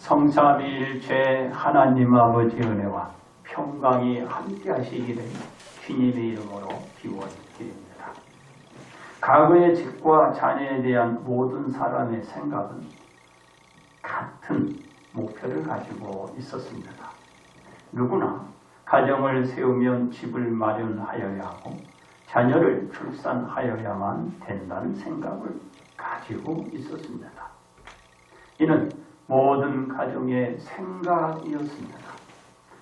성삼위일체 하나님 아버지 은혜와 평강이 함께 하시기를 주님의 이름으로 기원드립니다. 과거의 집과 자녀에 대한 모든 사람의 생각은 같은 목표를 가지고 있었습니다. 누구나 가정을 세우면 집을 마련하여야 하고 자녀를 출산하여야만 된다는 생각을 가지고 있었습니다. 이는 모든 가정의 생각이었습니다.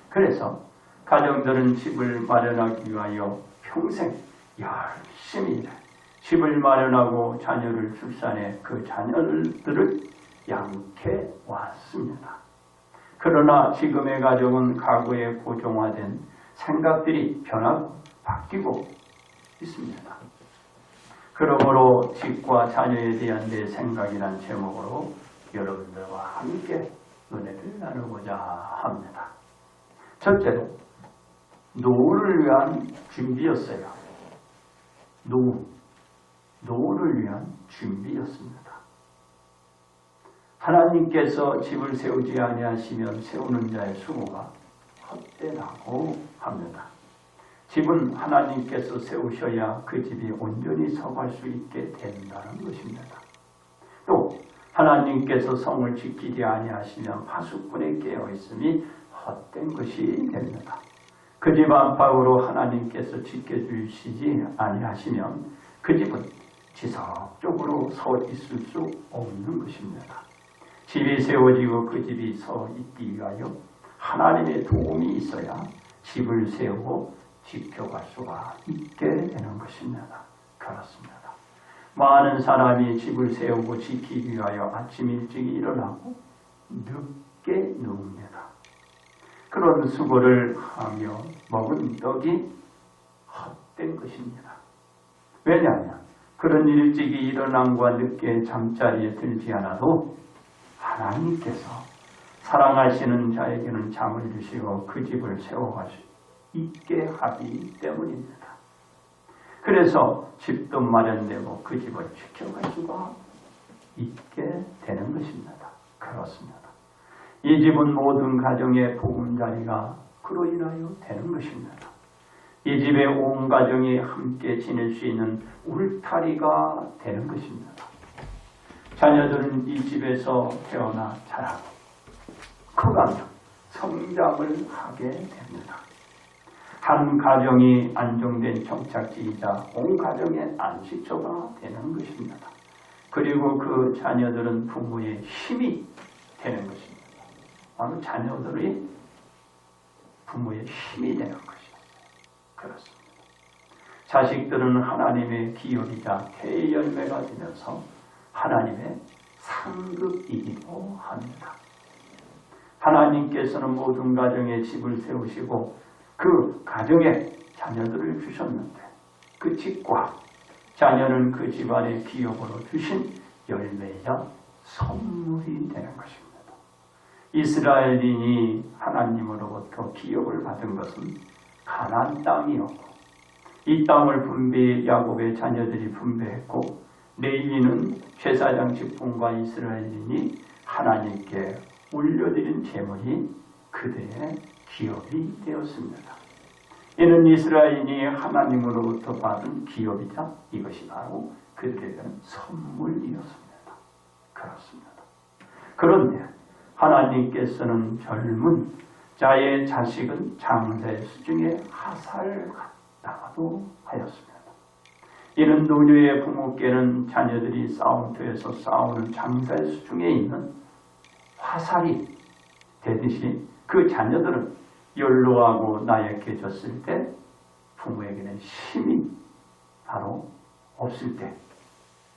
그래서 가정들은 집을 마련하기 위하여 평생 열심히 집을 마련하고 자녀를 출산해 그 자녀들을 양육해 왔습니다. 그러나 지금의 가정은 과거에 고정화된 생각들이 변하고 바뀌고 있습니다. 그러므로 집과 자녀에 대한 내 생각이란 제목으로 여러분들과 함께 은혜를 나누고자 합니다. 첫째로 노후를 위한 준비였어요. 노후를 위한 준비였습니다. 하나님께서 집을 세우지 아니하시면 세우는 자의 수고가 헛되다고 합니다. 집은 하나님께서 세우셔야 그 집이 온전히 서갈 수 있게 된다는 것입니다. 또 하나님께서 성을 지키지 아니하시면 파수꾼에 깨어 있음이 헛된 것이 됩니다. 그 집 안팎으로 하나님께서 지켜주시지 아니하시면 그 집은 지속적으로 서 있을 수 없는 것입니다. 집이 세워지고 그 집이 서 있기 위하여 하나님의 도움이 있어야 집을 세우고 지켜갈 수가 있게 되는 것입니다. 그렇습니다. 많은 사람이 집을 세우고 지키기 위하여 아침 일찍 일어나고 늦게 누웁니다. 그런 수고를 하며 먹은 떡이 헛된 것입니다. 왜냐하면 그런 일찍이 일어남과 늦게 잠자리에 들지 않아도 하나님께서 사랑하시는 자에게는 잠을 주시고 그 집을 세워갈 수 있게 하기 때문입니다. 그래서 집도 마련되고 그 집을 지켜갈 수가 있게 되는 것입니다. 그렇습니다. 이 집은 모든 가정의 보금자리가 그로 인하여 되는 것입니다. 이 집에 온 가정이 함께 지낼 수 있는 울타리가 되는 것입니다. 자녀들은 이 집에서 태어나 자라고 커가며 성장을 하게 됩니다. 한 가정이 안정된 정착지이자 온 가정의 안식처가 되는 것입니다. 그리고 그 자녀들은 부모의 힘이 되는 것입니다. 바로 자녀들이 부모의 힘이 되는 것입니다. 그렇습니다. 자식들은 하나님의 기업이자 태의 열매가 되면서 하나님의 상급이기도 합니다. 하나님께서는 모든 가정에 집을 세우시고 그 가정에 자녀들을 주셨는데 그 집과 자녀는 그 집안의 기업으로 주신 열매이자 선물이 되는 것입니다. 이스라엘인이 하나님으로부터 기업을 받은 것은 가나안 땅이었고 이 땅을 분배해 야곱의 자녀들이 분배했고 레위인은 제사장 직분과 이스라엘인이 하나님께 올려드린 제물이 그들의 기업이 되었습니다. 이는 이스라엘인이 하나님으로부터 받은 기업이자 이것이 바로 그들에게는 선물이었습니다. 그렇습니다. 그런데 하나님께서는 젊은 자의 자식은 장자의 수중에 화살 같다고 하였습니다. 이는 노녀의 부모께는 자녀들이 싸움터에서 싸우는 장자의 수중에 있는 화살이 되듯이 그 자녀들은 연로하고 나약해졌을 때 부모에게는 힘이 바로 없을 때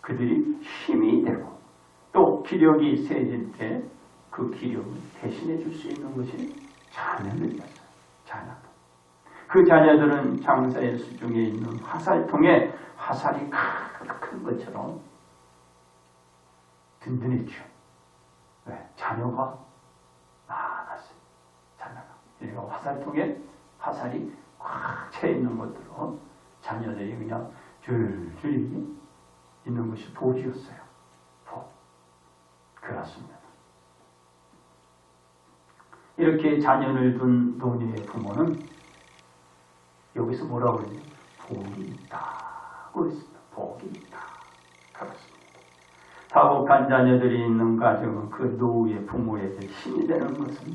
그들이 힘이 되고 또 기력이 세질 때 그 기력을 대신해 줄 수 있는 것이 자녀들이었어요. 자녀들. 그 자녀들은 장사의 수중에 있는 화살통에 화살이 큰 것처럼 든든했죠. 왜? 자녀가 많았어요. 자녀가. 그러니까 화살통에 화살이 꽉 차 있는 것들로 자녀들이 그냥 줄줄이 있는 것이 복이었어요. 복. 그렇습니다. 이렇게 자녀를 둔 노녀의 부모는 여기서 뭐라고 그러냐? 복이 있다고 했습니다. 복이 있다. 그렇습니다. 다복한 자녀들이 있는 가정은 그 노후의 부모에게 힘이 되는 것은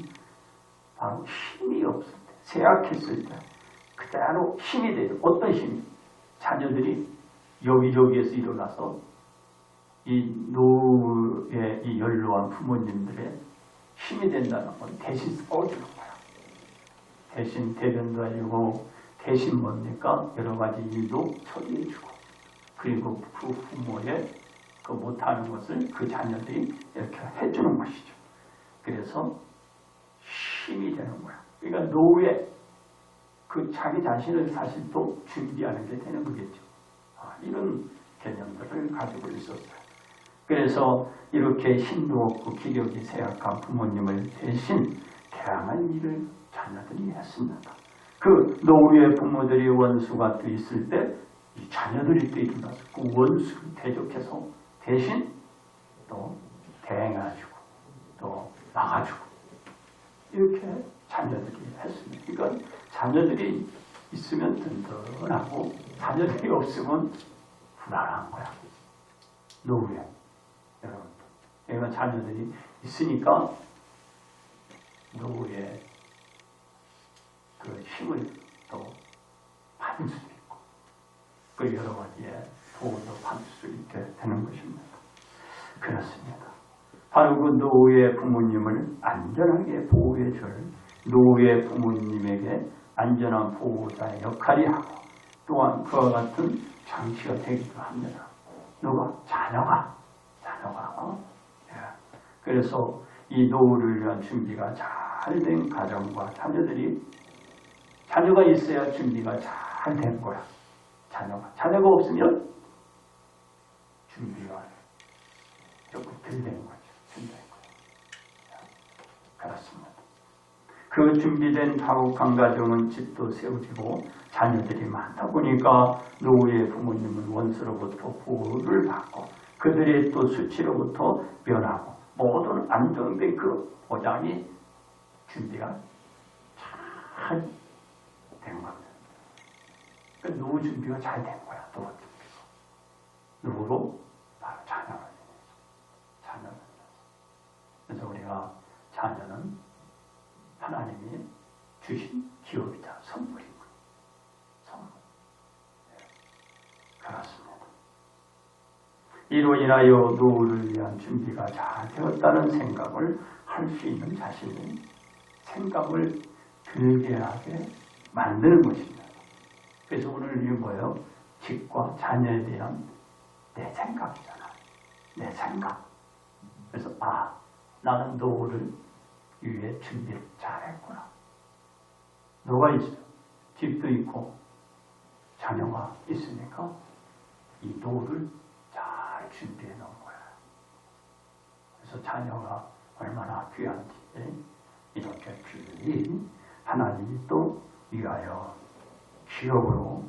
바로 힘이 없을 때, 쇠약했을 때 그대로 힘이 되죠. 어떤 힘이? 자녀들이 여기저기에서 일어나서 이 노후의 이 연로한 부모님들의 힘이 된다는 건 대신 써주는 거야. 대신 대변도 해주고 대신 뭡니까? 여러 가지 일도 처리해주고 그리고 그 부모의 그 못하는 것을 그 자녀들이 이렇게 해주는 것이죠. 그래서 힘이 되는 거야. 그러니까 노후에 그 자기 자신을 사실 또 준비하는 게 되는 거겠죠. 이런 개념들을 가지고 있었어요. 그래서 이렇게 힘도 없고 기력이 쇠약한 부모님을 대신 다양한 일을 자녀들이 했습니다. 그 노후의 부모들이 원수가 또 있을 때 이 자녀들이 또 일어나서 그 원수를 대적해서 대신 또 대응해주고 또 막아주고 이렇게 자녀들이 했습니다. 그러니까 자녀들이 있으면 든든하고 자녀들이 없으면 불안한 거야. 노후에. 여러분, 내가 자녀들이 있으니까 노후에 그 힘을 또 받을 수 있고 그 여러 가지의 도움도 받을 수 있게 되는 것입니다. 그렇습니다. 바로 그 노후의 부모님을 안전하게 보호해 줄 노후의 부모님에게 안전한 보호자의 역할이 하고 또한 그와 같은 장치가 되기도 합니다. 누가? 자녀가. 그래서 이 노후를 위한 준비가 잘 된 가정과 자녀가 있어야 준비가 잘 된 거야. 자녀가 없으면 준비가 조금 덜 된 거죠. 그렇습니다. 그 준비된 다복한 가정은 집도 세워지고 자녀들이 많다 보니까 노후의 부모님은 원수로부터 보호를 받고 그들의 또 수치로부터 면하고 모든 안정된 그 보장이 준비가 잘 된 겁니다. 그러니까 노후 준비가 잘 된 거야. 노후 준비가. 누구로? 바로 자녀를 위해서. 그래서 우리가 자녀는 하나님이 주신 기업이다. 선물인 거예요. 선물. 그렇습니다. 이로 인하여 노후를 위한 준비가 잘 되었다는 생각을 할 수 있는 자신이 생각을 들게 하게 만드는 것입니다. 그래서 오늘 이게 뭐예요? 집과 자녀에 대한 내 생각이잖아. 내 생각. 그래서 나는 노후를 위해 준비를 잘했구나. 너가 있어. 집도 있고 자녀가 있으니까 이 노후를 잘 준비해 놓은 거야. 그래서 자녀가 얼마나 귀한지 이렇게 귀히 하나님이 또 위하여 기업으로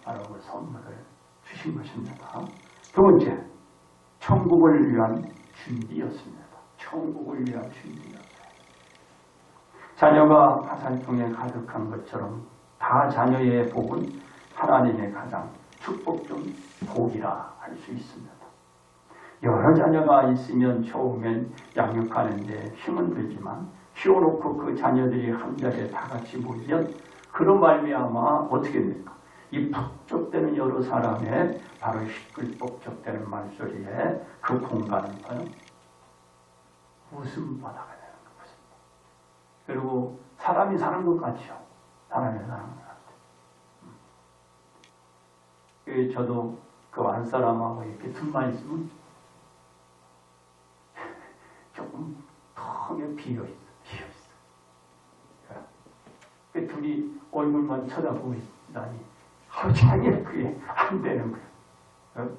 바로 그 선물을 주신 것입니다. 두 번째, 천국을 위한 준비였습니다. 천국을 위한 준비였어요. 자녀가 화살통에 가득한 것처럼 다 자녀의 복은 하나님의 가장 축복 중 복이라 할 수 있습니다. 여러 자녀가 있으면 처음엔 양육하는데 힘은 들지만 키워놓고 그 자녀들이 한 자리에 다 같이 모이면 그런 말미암아 어떻게 됩니까? 이 북적대는 여러 사람의 바로 시끌벅적대는 말소리에 그 공간은 웃음바다가 되는 것입니다. 그리고 사람이 사는 것 같죠. 사람이 사는 것 같아요. 저도 그 안사람하고 이렇게 둘만 있으면 조금 텅에 비어있어. 그 둘이 얼굴만 쳐다보고 있다니 하루 종일 그게 안 되는 거예요.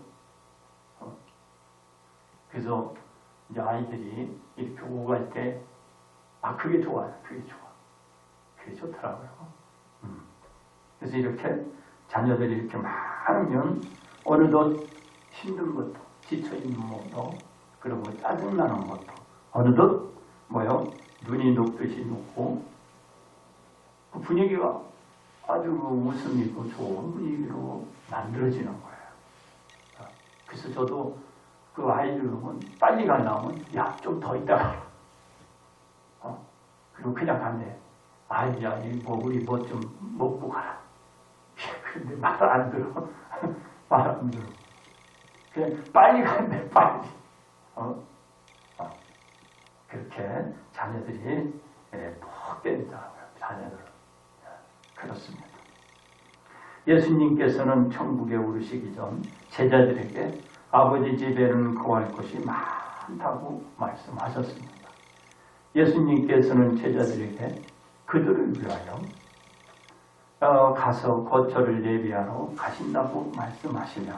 그래서 이제 아이들이 이렇게 오갈 때 그게 좋아요. 그게 좋아. 그게 좋더라고요. 그래서 이렇게 자녀들이 이렇게 많으면 어느덧 힘든 것도 지쳐있는 것도 그리고 짜증나는 것도 어느덧 눈이 녹듯이 녹고 그 분위기가 아주 웃음이고 좋은 분위기로 만들어지는 거예요. 그래서 저도 그 아이들은 빨리 가려면 야, 좀 더 있다가 그리고 그냥 간대. 아이야, 우리 뭐 좀 먹고 가라. 근데 말 안 들어. 말 안 들어. 그냥 빨리 간대, 빨리. 그렇게 자녀들이 푹 때리더라고요. 자녀들은. 그렇습니다. 예수님께서는 천국에 오르시기 전 제자들에게 아버지 집에는 거할 곳이 많다고 말씀하셨습니다. 예수님께서는 제자들에게 그들을 위하여 가서 거처를 예비하러 가신다고 말씀하시며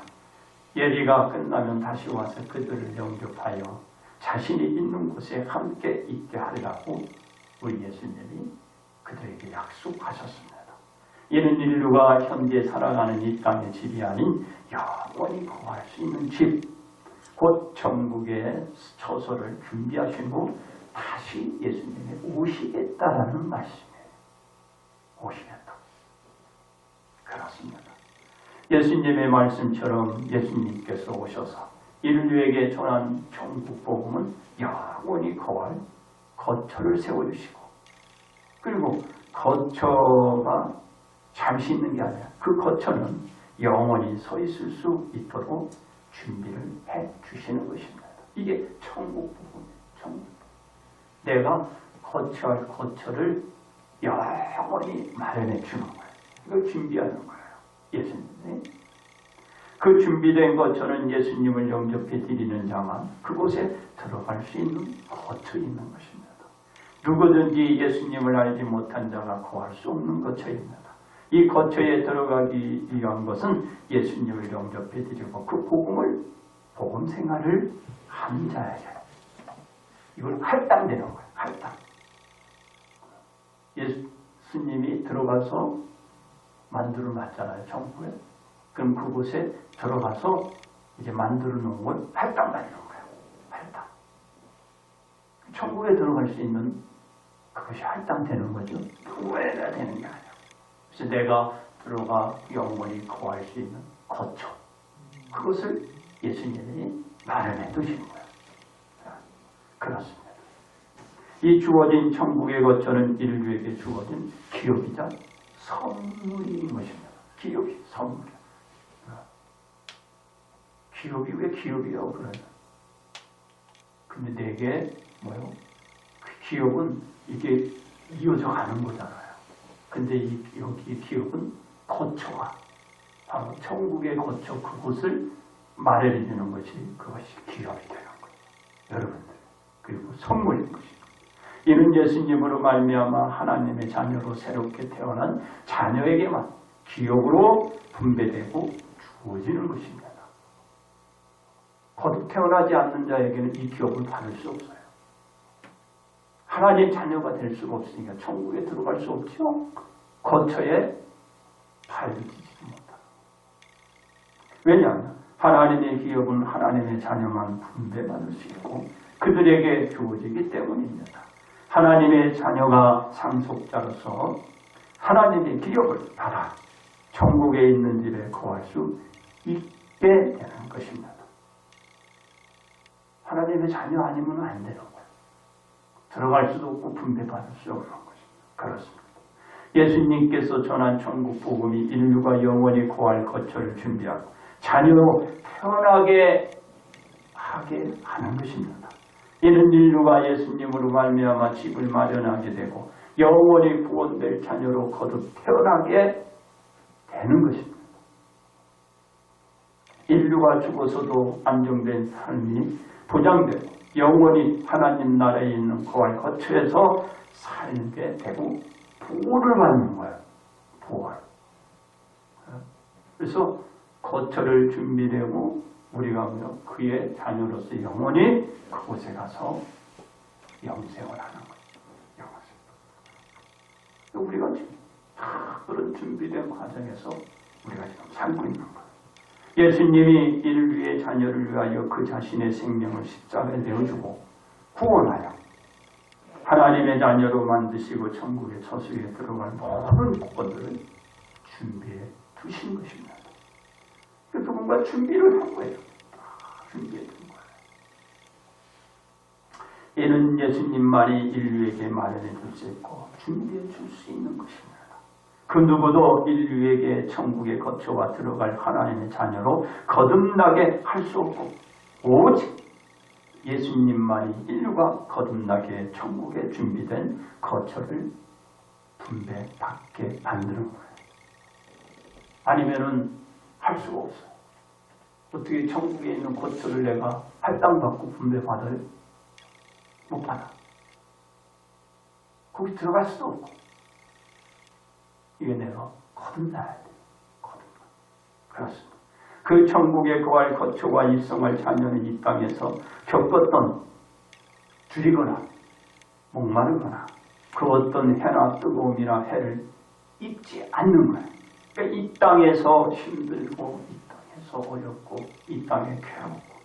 예비가 끝나면 다시 와서 그들을 영접하여 자신이 있는 곳에 함께 있게 하리라고 우리 예수님이 그들에게 약속하셨습니다. 이는 인류가 현재 살아가는 이 땅의 집이 아닌 영원히 거할 수 있는 집, 곧 천국의 처소를 준비하시고 다시 예수님이 오시겠다라는 말씀이에요. 오시겠다. 그렇습니다. 예수님의 말씀처럼 예수님께서 오셔서 인류에게 전한 천국 복음은 영원히 거할 거처를 세워주시고 그리고 거처가 잠시 있는 게 아니라 그 거처는 영원히 서 있을 수 있도록 준비를 해 주시는 것입니다. 이게 천국 복음이에요. 천국. 내가 거처할 거처를 영원히 마련해 주는 거예요. 이걸 준비하는 거예요. 예수님이. 그 준비된 거처는 예수님을 영접해 드리는 자만 그곳에 들어갈 수 있는 거처에 있는 것입니다. 누구든지 예수님을 알지 못한 자가 구할 수 없는 거처입니다. 이 거처에 들어가기 위한 것은 예수님을 영접해 드리고 그 복음 생활을 한 자에게 이걸 할당되는 거예요. 할당. 예수님이 들어가서 만두를 맞잖아요. 천국에. 그럼 그곳에 들어가서 이제 만들어 놓은 걸 할당받는 거예요. 할당. 천국에 들어갈 수 있는 그것이 할당되는 거죠. 후회가 되는 게 아니에요. 그래서 내가 들어가 영원히 거할 수 있는 거처. 그것을 예수님이 마련해 두신 거예요. 그렇습니다. 이 주어진 천국의 거처는 인류에게 주어진 기업이자 선물인 것입니다. 기업이 선물. 기업이 왜 기업이라고 그래요? 근데 내게 뭐요? 그 기업은 이게 이어져 가는 거잖아요. 근데 여기 기업은 거처가 바로 천국의 거처 그곳을 마련해 주는 것이 그것이 기업이 되는 거예요. 여러분들. 그리고 선물인 것입니다. 이는 예수님으로 말미암아 하나님의 자녀로 새롭게 태어난 자녀에게만 기업으로 분배되고 주어지는 것입니다. 거듭 태어나지 않는 자에게는 이 기업을 받을 수 없어요. 하나님의 자녀가 될 수가 없으니까 천국에 들어갈 수 없죠. 거처에 팔리지 못합니다. 왜냐하면 하나님의 기업은 하나님의 자녀만 분배받을 수 있고 그들에게 주어지기 때문입니다. 하나님의 자녀가 상속자로서 하나님의 기업을 받아 천국에 있는 집에 거할 수 있게 되는 것입니다. 하나님의 자녀 아니면 안 되는 거예요. 들어갈 수도 없고 분배받을 수 없는 것입니다. 그렇습니다. 예수님께서 전한 천국 복음이 인류가 영원히 거할 거처를 준비하고 자녀로 태어나게 하게 하는 것입니다. 이는 인류가 예수님으로 말미암아 집을 마련하게 되고 영원히 구원될 자녀로 거듭 태어나게 되는 것입니다. 인류가 죽어서도 안정된 삶이 보장되고 영원히 하나님 나라에 있는 거할 거처에서 살게 되고 보호를 받는 거예요. 보호. 그래서 거처를 준비되고 우리가 그의 자녀로서 영원히 그곳에 가서 영생을 하는 거죠. 영생. 우리가 지금 다 그런 준비된 과정에서 우리가 지금 살고 있는 거예요. 예수님이 인류의 자녀를 위하여 그 자신의 생명을 십자가에 내어주고 구원하여 하나님의 자녀로 만드시고 천국의 처소에 들어갈 모든 복권들을 준비해 두신 것입니다. 그분과 준비를 한 거예요. 준비해 둔 거예요. 이는 예수님만이 인류에게 마련해 줄 수 있고 준비해 줄 수 있는 것입니다. 그 누구도 인류에게 천국의 거처와 들어갈 하나님의 자녀로 거듭나게 할 수 없고 오직 예수님만이 인류가 거듭나게 천국에 준비된 거처를 분배받게 만드는 거예요. 아니면은 할 수가 없어요. 어떻게 천국에 있는 거처를 내가 할당받고 분배받아요? 못 받아. 거기 들어갈 수도 없고. 이게 내가 거듭나야 돼. 거듭나. 그렇습니다. 그 천국에 거할 거처와 입성할 자녀는 이 땅에서 겪었던 줄이거나 목마르거나 그 어떤 해나 뜨거움이나 해를 입지 않는 거예요. 그러니까 이 땅에서 힘들고 이 땅에서 어렵고 이 땅에 괴롭고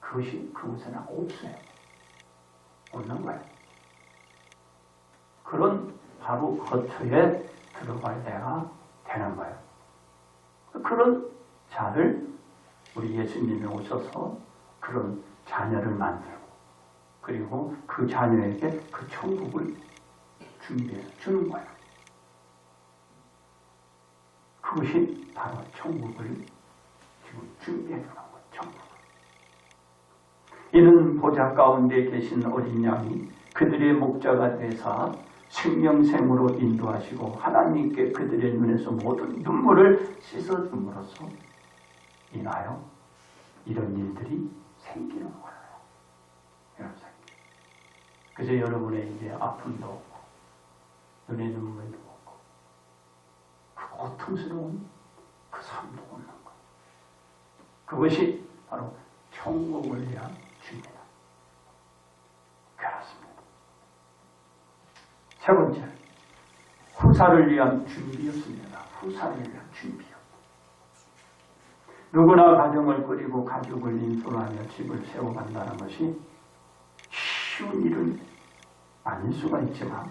그것이 그곳에는 없어요. 없는 거예요. 그런 바로 거처에 들어갈 때가 되는 거예요. 그런 자를 우리 예수님이 오셔서 그런 자녀를 만들고 그리고 그 자녀에게 그 천국을 준비해서 주는 거예요. 그것이 바로 천국을 지금 준비해 주는 거예요. 천국. 이는 보좌 가운데 계신 어린 양이 그들의 목자가 되사 생명샘으로 인도하시고 하나님께 그들의 눈에서 모든 눈물을 씻어줌으로써 인하여 이런 일들이 생기는 거예요. 그래서 여러분의 이제 아픔도 없고 눈에 눈물도 없고 그 고통스러운 그 삶도 없는 거예요. 그것이 바로 천국을 위한 준비다. 그렇습니다. 세 번째, 후사를 위한 준비였습니다. 후사를 위한 준비요. 누구나 가정을 꾸리고 가족을 인솔하며 집을 세워간다는 것이 쉬운 일은 아닐 수가 있지만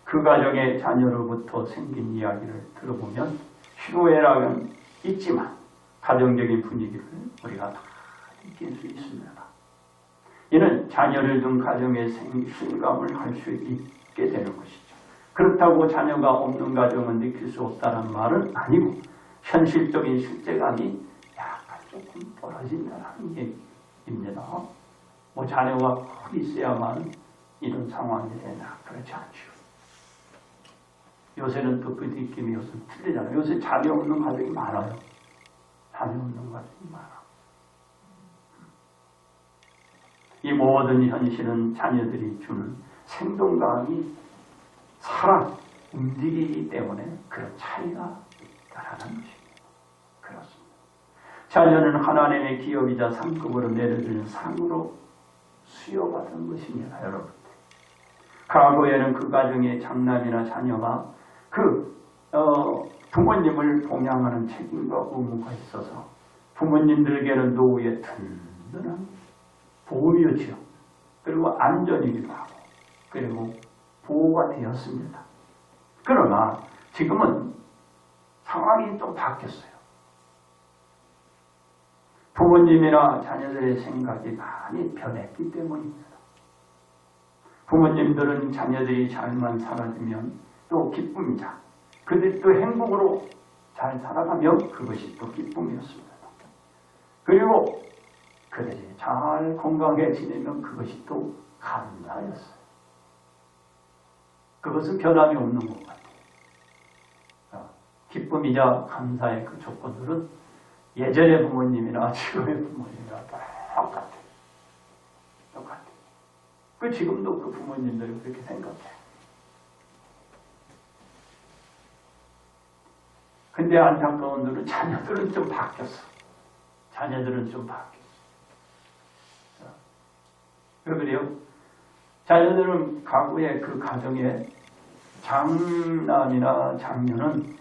그 가정의 자녀로부터 생긴 이야기를 들어보면 희로애락은 있지만 가정적인 분위기를 우리가 다 느낄 수 있습니다. 이는 자녀를 둔 가정의 실감을 할 수 있게 되는 것이죠. 그렇다고 자녀가 없는 가정은 느낄 수 없다는 말은 아니고 현실적인 실제감이 약간 조금 떨어진다는 얘기입니다. 뭐 자녀가 꼭 있어야만 이런 상황이 되나 그렇지 않죠. 요새는 또 그 느낌이 요새 틀리잖아요. 요새 자녀 없는 가정이 많아요. 자녀 없는 가정이 많아. 이 모든 현실은 자녀들이 주는 생동감이 살아 움직이기 때문에 그런 차이가 있다라는 것입니다. 그렇습니다. 자녀는 하나님의 기업이자 상급으로 내려주는 상으로 수여받은 것입니다. 여러분. 과거에는 그 가정의 장남이나 자녀가 부모님을 봉양하는 책임과 의무가 있어서 부모님들에게는 노후의 든든한 보험이었지요. 그리고 안전이기도 하고 그리고 보호가 되었습니다. 그러나 지금은 상황이 좀 바뀌었어요. 부모님이나 자녀들의 생각이 많이 변했기 때문입니다. 부모님들은 자녀들이 잘만 살아주면 또 기쁨이자 그들이 또 행복으로 잘 살아가면 그것이 또 기쁨이었습니다. 그리고 그들이 잘 건강하게 지내면 그것이 또 감사였어요. 그것은 변함이 없는 것 같아요. 기쁨이자 감사의 그 조건들은 예전의 부모님이나 지금의 부모님이나 똑같아요. 똑같아요. 그 지금도 그 부모님들이 그렇게 생각해요. 근데 안타까운 일은 자녀들은 좀 바뀌었어. 자녀들은 좀 바뀌었어. 왜 그래요? 자녀들은 과거에 그 가정의 장남이나 장녀는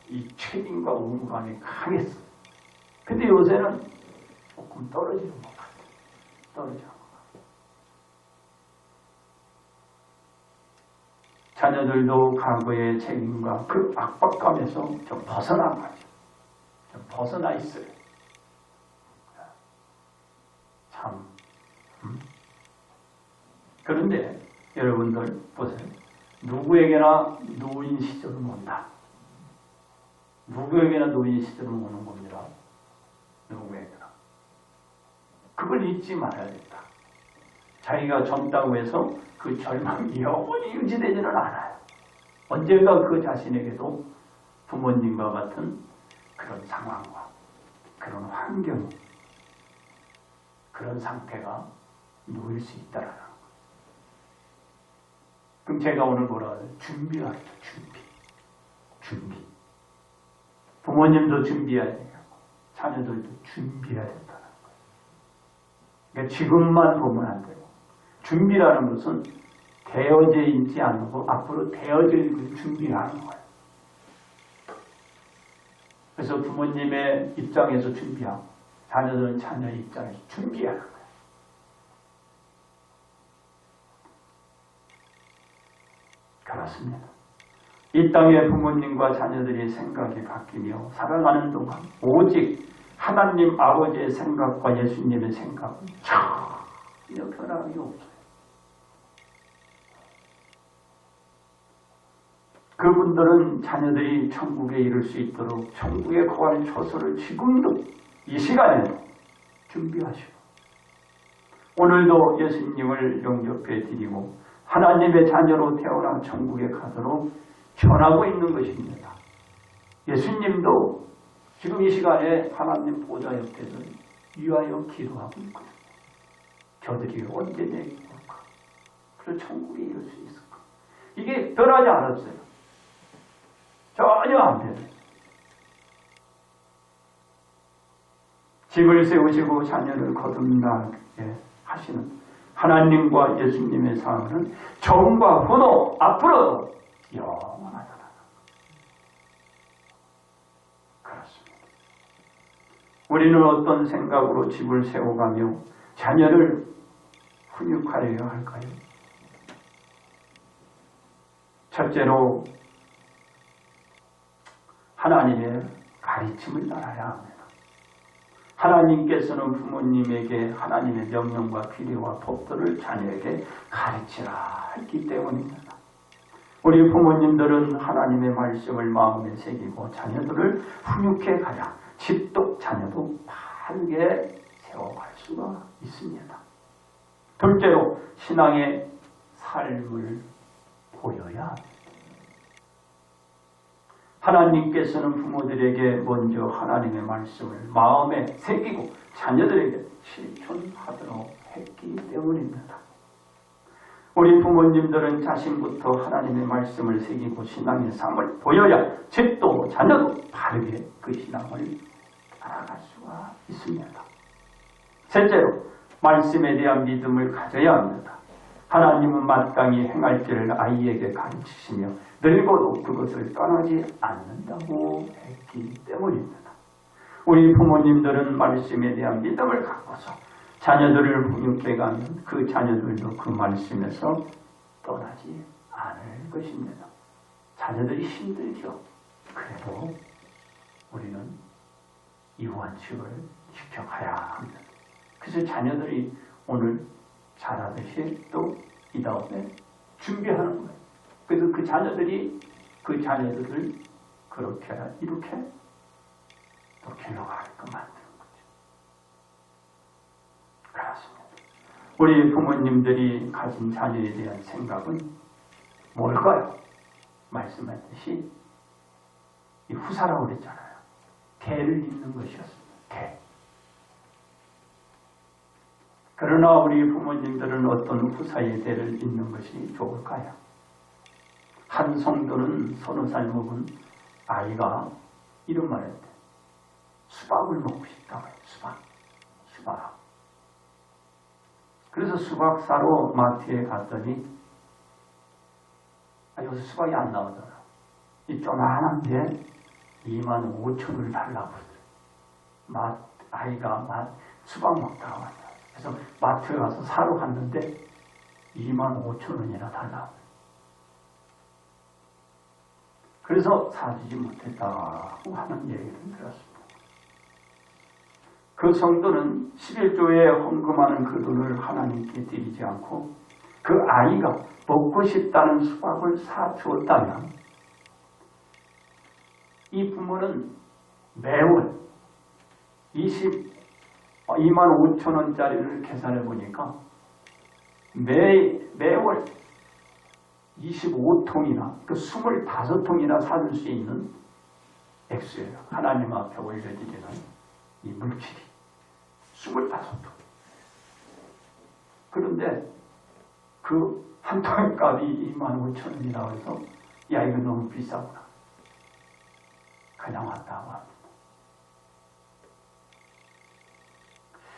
이 책임과 의무감이 강했어. 근데 요새는 조금 떨어지는 것 같아요. 떨어지는 것 같아요. 자녀들도 과거의 책임과 그 압박감에서 좀 벗어난 거죠. 좀 벗어나 있어요. 참. 그런데 여러분들 보세요. 누구에게나 노인 시절은 온다. 누구에게나 노인 시절은 오는 겁니다. 누구에게나. 그걸 잊지 말아야겠다. 자기가 젊다고 해서 그 젊음이 영원히 유지되지는 않아요. 언젠가 그 자신에게도 부모님과 같은 그런 상황과 그런 환경, 그런 상태가 놓일 수 있다라는 거예요. 그럼 제가 오늘 뭐라 그래요? 준비하죠. 준비. 부모님도 준비해야 되고 자녀들도 준비해야 된다는 거예요. 그러니까 지금만 보면 안 되고 준비라는 것은 되어져 있지 않고 앞으로 되어질 것을 준비하는 거예요. 그래서 부모님의 입장에서 준비하고 자녀들은 자녀의 입장에서 준비하는 거예요. 그렇습니다. 이 땅의 부모님과 자녀들의 생각이 바뀌며 살아가는 동안 오직 하나님 아버지의 생각과 예수님의 생각은 전혀 변함이 없어요. 그분들은 자녀들이 천국에 이를 수 있도록 천국에 거할 처소를 지금도 이 시간에 준비하시고 오늘도 예수님을 영접해 드리고 하나님의 자녀로 태어나 천국에 가도록 전하고 있는 것입니다. 예수님도 지금 이 시간에 하나님 보좌 옆에서 위하여 기도하고 있거든요. 저들이 언제 내게 올까? 그래서 천국에 이를 수 있을까? 이게 변하지 않았어요. 전혀 안 변해요. 집을 세우시고 자녀를 거듭나게 하시는 하나님과 예수님의 사랑은 전과 후도 앞으로도 영원하다. 그렇습니다. 우리는 어떤 생각으로 집을 세워가며 자녀를 훈육하여야 할까요? 첫째로 하나님의 가르침을 따라야 합니다. 하나님께서는 부모님에게 하나님의 명령과 규례와 법도를 자녀에게 가르치라 했기 때문입니다. 우리 부모님들은 하나님의 말씀을 마음에 새기고 자녀들을 훈육해 가야 집도 자녀도 바르게 세워갈 수가 있습니다. 둘째로 신앙의 삶을 보여야 합니다. 하나님께서는 부모들에게 먼저 하나님의 말씀을 마음에 새기고 자녀들에게 실천하도록 했기 때문입니다. 우리 부모님들은 자신부터 하나님의 말씀을 새기고 신앙의 삶을 보여야 집도 자녀도 바르게 그 신앙을 따라갈 수가 있습니다. 셋째로 말씀에 대한 믿음을 가져야 합니다. 하나님은 마땅히 행할지를 아이에게 가르치시며 늙어도 그것을 떠나지 않는다고 했기 때문입니다. 우리 부모님들은 말씀에 대한 믿음을 갖고서 자녀들을 훈육해가면 그 자녀들도 그 말씀에서 떠나지 않을 것입니다. 자녀들이 힘들죠. 그래도 우리는 이 원칙을 지켜가야 합니다. 그래서 자녀들이 오늘 잘하듯이 또 이 다음에 준비하는 거예요. 그래서 그 자녀들이 그 자녀들을 그렇게 이렇게 또 길로 가게끔 만드는 거죠. 그렇습니다. 우리 부모님들이 가진 자녀에 대한 생각은 뭘까요? 말씀하셨듯이 이 후사라고 그랬잖아요. 대를 잇는 것이었습니다. 대. 그러나 우리 부모님들은 어떤 후사의 대를 잇는 것이 좋을까요? 한 성도는 30살 먹은 아이가 이런 말을 했대. 수박을 먹고 싶다고 해요. 수박. 그래서 수박 사러 마트에 갔더니 요새 수박이 안 나오더라. 이 조그만한데 25,000원을 달라고 하더라. 아이가 수박 먹다가 왔다. 그래서 마트에 가서 사러 갔는데 25,000원이나 달라고. 그래서 사주지 못했다고 하는 얘기를 들었습니다. 그 성도는 11조에 헌금하는 그 돈을 하나님께 드리지 않고 그 아이가 먹고 싶다는 수박을 사주었다면 이 부모는 매월 25,000원짜리를 계산해 보니까 매월 25통이나 그 25통이나 사줄 수 있는 액수예요. 하나님 앞에 올려드리는 이 물질이 25통. 그런데 그 한 통의 값이 25,000원이라고 해서 야 이거 너무 비싸구나. 그냥 왔다고 합니다.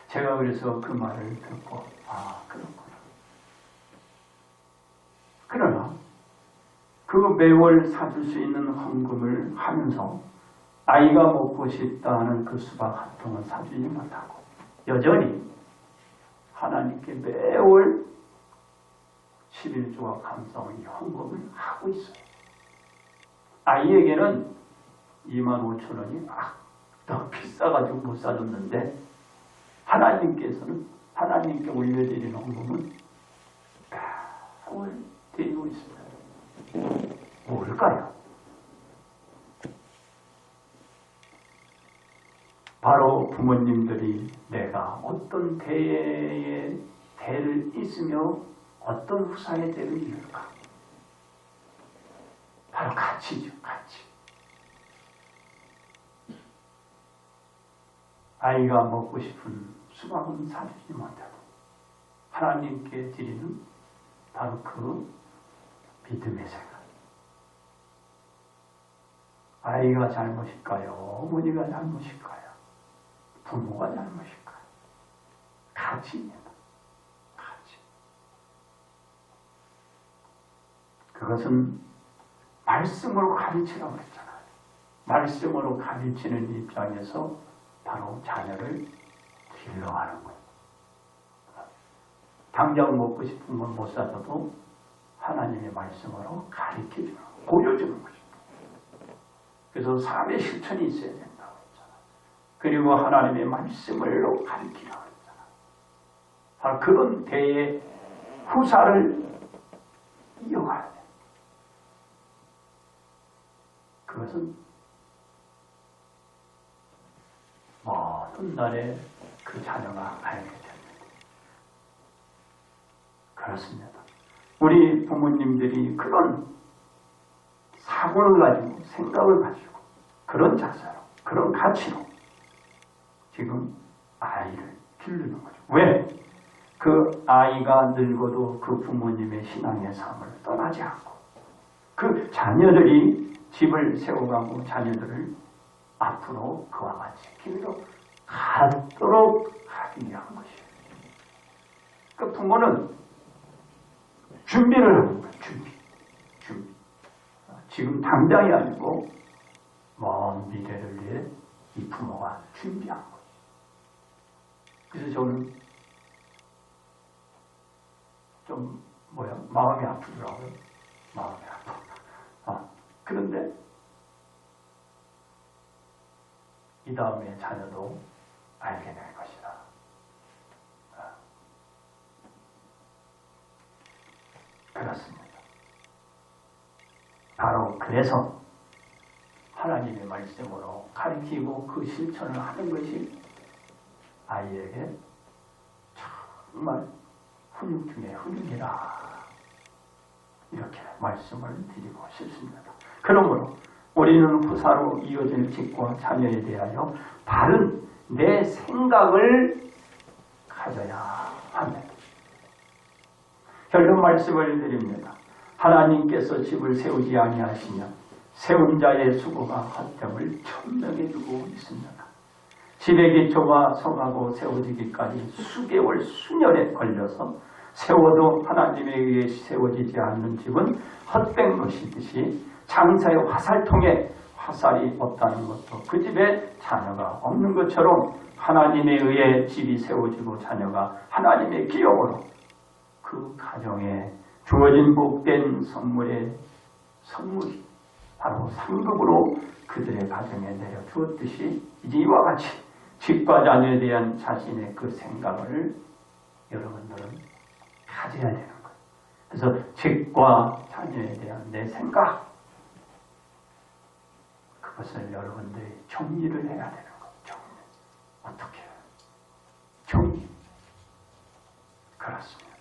제가 그래서 그 말을 듣고 그렇구나. 그러나 그 매월 사줄 수 있는 헌금을 하면서 아이가 먹고 싶다는 그 수박 한 통은 사주지 못하고 여전히 하나님께 매월 11조와 감사의 헌금을 하고 있어요. 아이에게는 25,000원이 너무 비싸가지고 못 사줬는데 하나님께서는 하나님께 올려드리는 헌금은 매월 드리고 있습니다. 뭘까요? 바로 부모님들이 내가 어떤 대의 대를 있으며 어떤 후사의 대를 이을까? 바로 가치죠, 가치. 아이가 먹고 싶은 수박은 사주지 못하고 하나님께 드리는 바로 그 믿음의 생각. 아이가 잘못일까요? 어머니가 잘못일까요? 부모가 잘못일까요? 가치입니다. 가치. 그것은 말씀으로 가르치라고 했잖아요. 말씀으로 가르치는 입장에서 바로 자녀를 길러가는 거예요. 당장 먹고 싶은 건 못 사줘도 하나님의 말씀으로 가르쳐주는 거예요. 보여주는 것입니다. 그래서 삶의 실천이 있어야 된다고 했잖아요. 그리고 하나님의 말씀으로 가르치라고 했잖아요. 바로 그런 대의 후사를 이어가야 돼요. 그것은 모든 날에 그 자녀가 알게 됩니다. 그렇습니다. 우리 부모님들이 그런 사고를 가지고 생각을 가지고 그런 자세로 그런 가치로 지금 아이를 기르는 거죠. 왜? 그 아이가 늙어도 그 부모님의 신앙의 삶을 떠나지 않고 그 자녀들이 집을 세워가고 자녀들을 앞으로 그와 같이 길러 가도록 하기 위한 것이에요. 그 부모는 준비를 하는 거예요. 준비. 지금 당장이 아니고 먼 미래를 위해 이 부모가 준비한 거예요. 그래서 저는 좀 마음이 아프더라고요. 마음이 아파. 그런데 이 다음에 자녀도 알게 될 것이다. 그렇습니다. 바로 그래서 하나님의 말씀으로 가르치고 그 실천을 하는 것이 아이에게 정말 훈육 중에 훈육이라 이렇게 말씀을 드리고 싶습니다. 그러므로 우리는 후사로 이어질 직과 자녀에 대하여 바른 내 생각을 가져야 합니다. 결론 말씀을 드립니다. 하나님께서 집을 세우지 아니하시면 세운 자의 수고가 헛됨을 천명해 주고 있습니다. 집의 기초가 성하고 세워지기까지 수개월 수년에 걸려서 세워도 하나님에 의해 세워지지 않는 집은 헛된 것이듯이 장사의 화살통에 화살이 없다는 것도 그 집에 자녀가 없는 것처럼 하나님에 의해 집이 세워지고 자녀가 하나님의 기업으로 그 가정에 주어진 복된 선물이 바로 상급으로 그들의 가정에 내려주었듯이 이제 이와 같이 집과 자녀에 대한 자신의 그 생각을 여러분들은 가져야 되는 거예요. 그래서 집과 자녀에 대한 내 생각, 그것을 여러분들이 정리를 해야 되는 거예요. 정리. 어떻게 해요? 정리. 그렇습니다.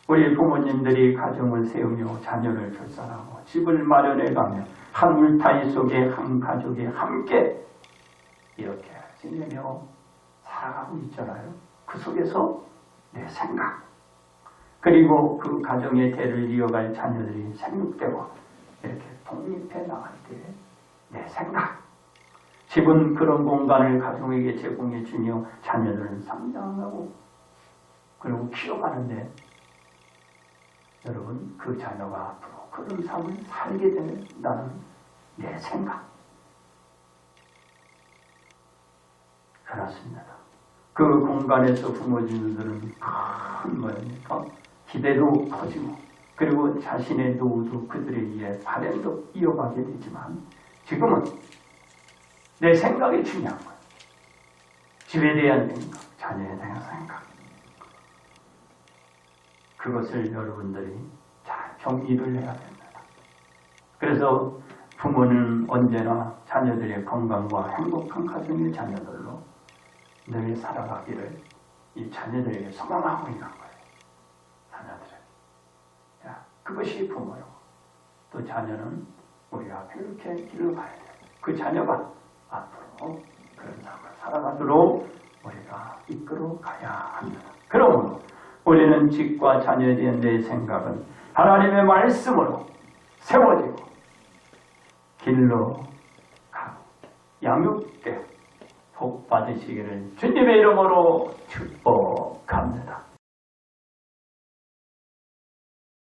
우리 부모님들이 가정을 세우며 자녀를 출산하고 집을 마련해가며 한 울타리 속에 한 가족이 함께 이렇게 지내며 살아가고 있잖아요. 그 속에서 내 생각, 그리고 그 가정의 대를 이어갈 자녀들이 생육되고 이렇게 독립해 나갈 때 내 생각, 집은 그런 공간을 가족에게 제공해 주며 자녀들은 성장하고 그리고 키워가는데 여러분 그 자녀가 앞으로 그런 삶을 살게 된다는 내 생각. 그렇습니다. 그 공간에서 부모님들은 큰 뭐입니까? 기대도 커지고 그리고 자신의 노후도 그들에 의해 발현도 이어가게 되지만 지금은 내 생각이 중요한 거예요. 집에 대한 생각, 자녀에 대한 생각. 그것을 여러분들이 잘 정리를 해야 됩니다. 그래서 부모는 언제나 자녀들의 건강과 행복한 가정의 자녀들로 늘 살아가기를 이 자녀들에게 소망하고 있는 거예요. 자녀들은. 그것이 부모요. 또 자녀는 우리가 그렇게 길을 가야 돼요. 그 자녀가 앞으로 그런 삶을 살아가도록 우리가 이끌어 가야 합니다. 그러므로 우리는 집과 자녀에 대한 내 생각은 하나님의 말씀으로 세워지고 길로 가고 양육되어 복 받으시기를 주님의 이름으로 축복